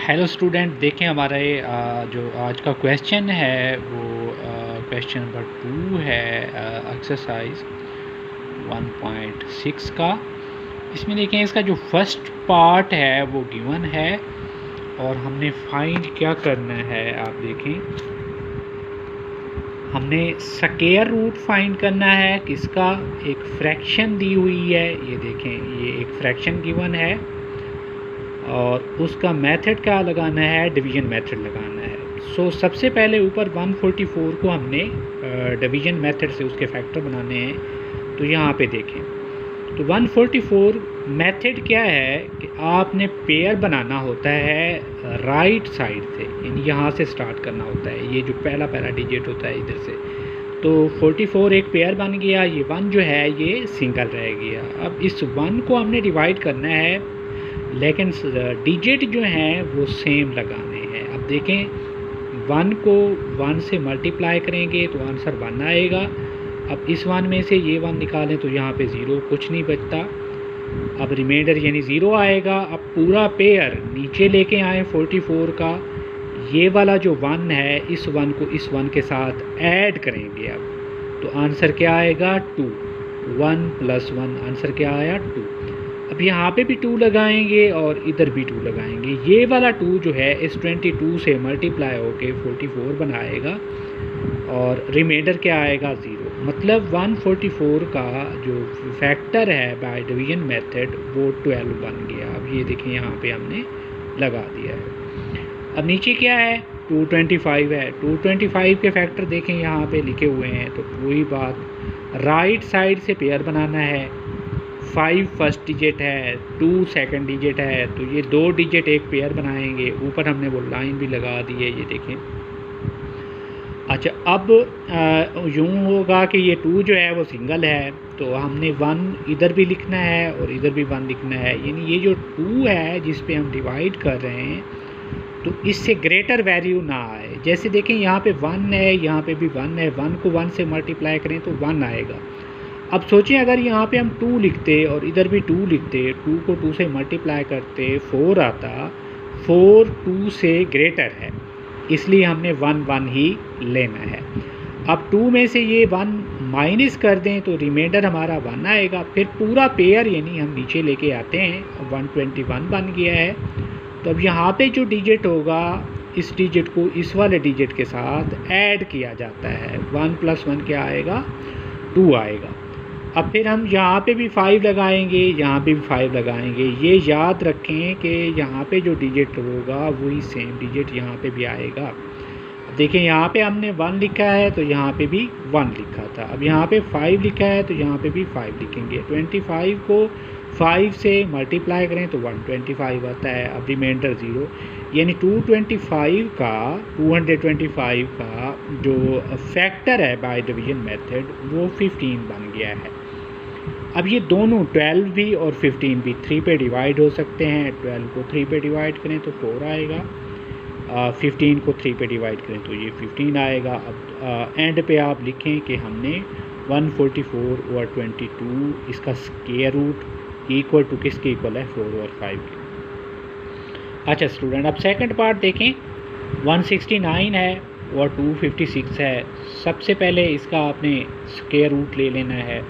Hello student, देखें हमारा ये जो आज का क्वेश्चन है वो क्वेश्चन नंबर 2 है एक्सरसाइज 1.6 का। इसमें देखें इसका जो फर्स्ट पार्ट है वो गिवन है और हमने फाइंड क्या करना है। आप देखें, हमने स्क्वायर रूट फाइंड करना है किसका, एक फ्रैक्शन दी हुई है। ये देखें, ये एक फ्रैक्शन गिवन है और उसका मेथड क्या लगाना है, डिवीज़न मेथड लगाना है। सो सबसे पहले ऊपर 144 को हमने डिवीज़न मेथड से उसके फैक्टर बनाने हैं। तो यहाँ पे देखें, तो 144 मेथड क्या है कि आपने पेयर बनाना होता है राइट साइड से, यानी यहाँ से स्टार्ट करना होता है। ये जो पहला डिजिट होता है इधर से, तो 44 एक पेयर बन गया, ये 1 जो है ये सिंगल रह गया। अब इस 1 को हमने डिवाइड करना है, लेकिन डिजिट जो हैं वो सेम लगाने हैं। अब देखें, 1 को 1 से मल्टीप्लाई करेंगे तो आंसर 1 आएगा। अब इस 1 में से ये 1 निकालें तो यहाँ पे 0, कुछ नहीं बचता। अब रिमाइंडर यानी 0 आएगा। अब पूरा पेयर नीचे लेके आए 44 का, ये वाला जो 1 है इस 1 को इस 1 के साथ ऐड करेंगे। अब तो आंसर क्या आएगा, 2। 1 + 1 आंसर क्या आया, 2। अब यहाँ पे भी 2 लगाएंगे और इधर भी 2 लगाएंगे। ये वाला 2 जो है इस 22 से मल्टीप्लाई होके 44 बनाएगा और रिमाइंडर क्या आएगा, 0। मतलब 144 का जो फैक्टर है बाय डिवीजन मेथड वो 12 बन गया। अब ये देखें, यहाँ पे हमने लगा दिया है। अब नीचे क्या है, 225 है। 225 के फैक्टर देखें यहाँ पे लिखे हुए हैं। तो वही बात, राइट साइड से पेयर बनाना है। 5 फर्स्ट डिजिट है, 2 सेकंड डिजिट है, तो ये 2 डिजिट एक पेयर बनाएंगे। ऊपर हमने वो लाइन भी लगा दी है, ये देखें। अच्छा, अब यूँ होगा कि ये 2 जो है वो सिंगल है, तो हमने 1 इधर भी लिखना है और इधर भी 1 लिखना है। यानी ये जो 2 है जिस पे हम डिवाइड कर रहे हैं, तो इससे ग्रेटर वैल्यू ना आए। जैसे देखें, यहाँ पे 1 है, यहाँ पे भी 1 है। 1 को 1 से मल्टीप्लाई करें तो 1 आएगा। अब सोचें, अगर यहाँ पे हम 2 लिखते और इधर भी 2 लिखते, 2 को 2 से मल्टीप्लाई करते 4 आता। 4 2 से ग्रेटर है, इसलिए हमने 1 1 ही लेना है। अब 2 में से ये 1 माइनस कर दें तो रिमाइंडर हमारा 1 आएगा। फिर पूरा पेयर यानी हम नीचे लेके आते हैं, 121 बन गया है। तो अब यहाँ पे जो डिजिट होगा, इस डिजिट को इस वाले डिजिट के साथ ऐड किया जाता है। 1 + 1 क्या आएगा, 2 आएगा। अब फिर हम यहाँ पे भी 5 लगाएंगे, यहाँ पे भी 5 लगाएंगे। ये याद रखें कि यहाँ पे जो डिजिट होगा वही सेम डिजिट यहाँ पे भी आएगा। अब देखें, यहाँ पे हमने 1 लिखा है तो यहाँ पे भी 1 लिखा था। अब यहाँ पे 5 लिखा है तो यहाँ पे भी 5 लिखेंगे। 25 को 5 से मल्टीप्लाई करें तो 125 आता है। अब रिमाइंडर 0, यानी 225 का जो फैक्टर है बाय डिवीजन मेथड वो 15 बन गया है। अब ये दोनों 12 भी और 15 भी 3 पे डिवाइड हो सकते हैं। 12 को 3 पे डिवाइड करें तो 4 आएगा, 15 को 3 पे डिवाइड करें तो ये 15 आएगा। अब एंड पे आप लिखें कि हमने 144 और 22 इसका स्क्वायर रूट इक्वल टू किसके इक्वल है, 4 और 5 के। अच्छा स्टूडेंट, अब सेकंड पार्ट देखें। 169 है और 256 है। सबसे पहले इसका आपने स्क्वायर रूट ले लेना है।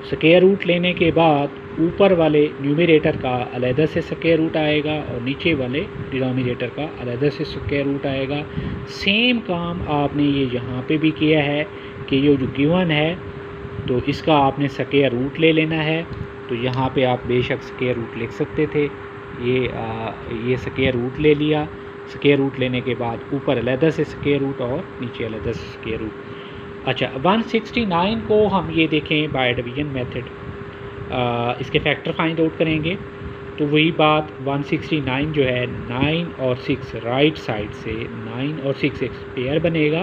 स्क्वायर रूट लेने के बाद ऊपर वाले न्यूमरेटर का अलहदा से स्क्वायर रूट आएगा और नीचे वाले डिनोमिनेटर का अलहदा से स्क्वायर रूट आएगा। सेम काम आपने ये यहाँ पे भी किया है कि ये जो गिवन है तो इसका आपने स्क्वायर रूट ले लेना है। तो यहाँ पे आप बेशक स्क्वायर रूट लिख सकते थे। ये स्क्वायर रूट ले लिया। स्क्वायर रूट लेने के बाद ऊपर अलहदा से स्क्वायर रूट और नीचे अलहदा से स्क्वायर रूट। अच्छा, 169 को हम ये देखें बाय डिवीजन मेथड इसके फैक्टर फाइंड आउट करेंगे। तो वही बात, 169 जो है 9 और 6 राइट साइड से 9 और 6 एक पेयर बनेगा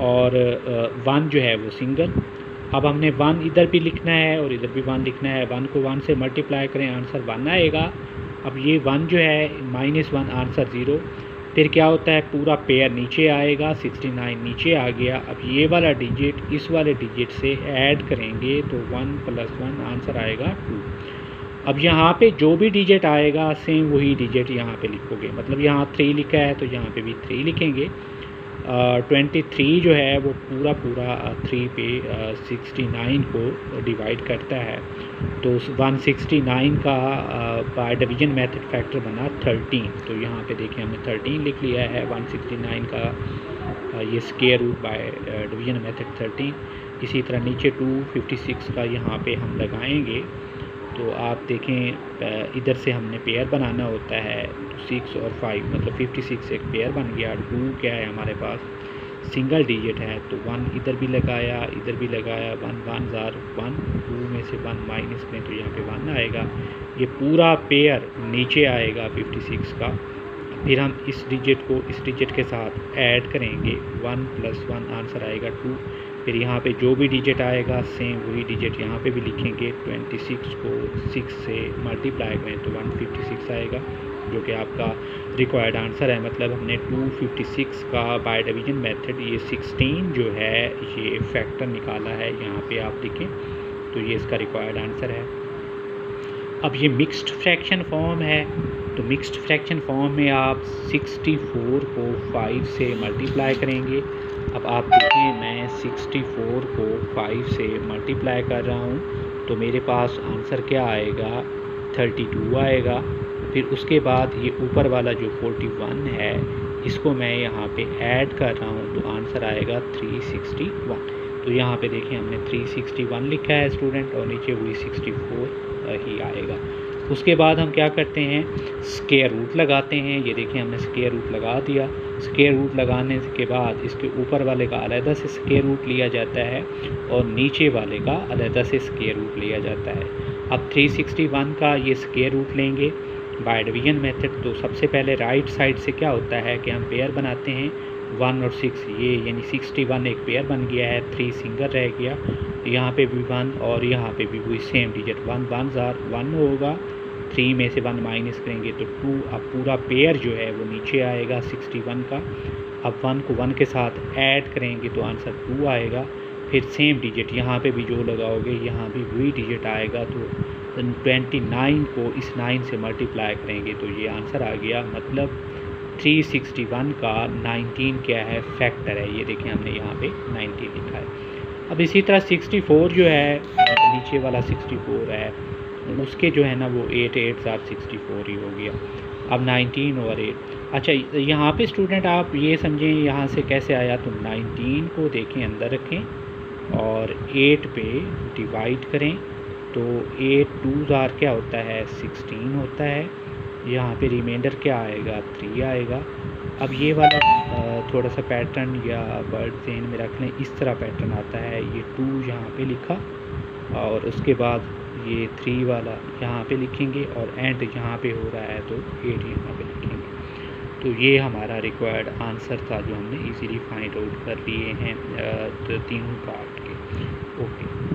और 1 जो है वो सिंगल। अब हमने 1 इधर भी लिखना है और इधर भी 1 लिखना है। 1 को 1 से मल्टीप्लाई करें, आंसर 1 आएगा। अब ये 1 जो है -1 आंसर 0। फिर क्या होता है, पूरा पेयर नीचे आएगा, 69 नीचे आ गया। अब ये वाला डिजिट इस वाले डिजिट से ऐड करेंगे तो 1 + 1 आंसर आएगा 2। अब यहाँ पे जो भी डिजिट आएगा सेम वही डिजिट यहाँ पे लिखोगे, मतलब यहाँ 3 लिखा है तो यहाँ पे भी 3 लिखेंगे। 23 जो है वो पूरा 3 पे 69 को डिवाइड करता है, तो 169 का बाय डिवीजन मेथड फैक्टर बना 13। तो यहाँ पे देखिए हमने 13 लिख लिया है 169 का ये square root by division method 13। इसी तरह नीचे 256 का यहाँ पे हम लगाएंगे, तो आप देखें इधर से हमने पेयर बनाना होता है, तो 6 और 5 मतलब 56 एक पेयर बन गया। 2 क्या है हमारे पास सिंगल डिजिट है, तो 1 इधर भी लगाया इधर भी लगाया, 1 1 ज़ार 1, 2 में से 1 माइनस करें तो यहाँ पे 1 आएगा। ये पूरा पेयर नीचे आएगा 56 का। फिर हम इस डिजिट को इस डिजिट के साथ ऐड करेंगे, 1 + 1 आंसर आएगा 2। फिर यहाँ पे जो भी डिजिट आएगा सेम वही डिजिट यहाँ पे भी लिखेंगे। 26 को 6 से मल्टीप्लाई करें तो 156 आएगा, जो कि आपका रिक्वायर्ड आंसर है। मतलब हमने 256 का बाय डिवीजन मेथड ये 16 जो है ये फैक्टर निकाला है, यहाँ पे आप लिखें तो ये इसका रिक्वायर्ड आंसर है। अब ये मिक्स्ड फ्रैक्शन फॉर्म है, तो मिक्स्ड फ्रैक्शन फॉर्म में आप 64 को 5 से मल्टीप्लाई करेंगे। अब आप देखें मैं 64 को 5 से मल्टीप्लाई कर रहा हूँ, तो मेरे पास आंसर क्या आएगा 32 आएगा। फिर उसके बाद ये ऊपर वाला जो 41 है इसको मैं यहाँ पे ऐड कर रहा हूँ, तो आंसर आएगा 361। तो यहाँ पे देखिए हमने 361 लिखा है स्टूडेंट, और नीचे वही 64 ही आएगा। उसके बाद हम क्या करते हैं स्क्वायर रूट लगाते हैं। ये देखिए हमने स्क्वायर रूट लगा दिया। स्क्वायर रूट लगाने के बाद इसके ऊपर वाले का अलहदा से स्क्वायर रूट लिया जाता है और नीचे वाले का अलहदा से स्क्वायर रूट लिया जाता है। अब 361 का ये स्क्वायर रूट लेंगे बाय डिवीजन मेथड। तो सबसे पहले राइट साइड से क्या होता है कि हम पेयर बनाते हैं 1 और 6, ये यानी 61 एक पेयर बन गया है, 3 सिंगल रह गया। यहाँ पे भी 1 और यहाँ पे भी वही सेम डिजिट 1 1 ज़ार 1 होगा, 3 में से 1 माइनस करेंगे तो 2। अब पूरा पेयर जो है वो नीचे आएगा 61 का। अब 1 को 1 के साथ ऐड करेंगे तो आंसर 2 आएगा। फिर सेम डिजिट यहाँ पे भी जो लगाओगे यहाँ भी वही डिजिट आएगा, तो 29 को इस 9 से मल्टीप्लाई करेंगे तो ये आंसर आ गया। मतलब 361 का 19 क्या है फैक्टर है। ये देखिए हमने यहाँ पे 19 लिखा है। अब इसी तरह 64 जो है नीचे वाला 64 है उसके जो है ना वो 8 8 ज़ार 64 ही हो गया। अब 19 और 8। अच्छा यहाँ पे स्टूडेंट आप ये समझें यहाँ से कैसे आया, तो 19 को देखें अंदर रखें और 8 पे डिवाइड करें, तो 8 2 ज़ार क्या होता है 16 होता है। यहाँ पे रिमाइंडर क्या आएगा 3 आएगा। अब ये वाला थोड़ा सा पैटर्न या वर्ड ज़हन में रख लें, इस तरह पैटर्न आता है। ये 2 यहाँ पे लिखा और उसके बाद ये 3 वाला यहाँ पे लिखेंगे और एंड यहाँ पे हो रहा है तो 8 यहाँ पे लिखेंगे। तो ये हमारा रिक्वायर्ड आंसर था जो हमने इजीली फाइंड आउट कर लिए हैं तीनों पार्ट के। ओके।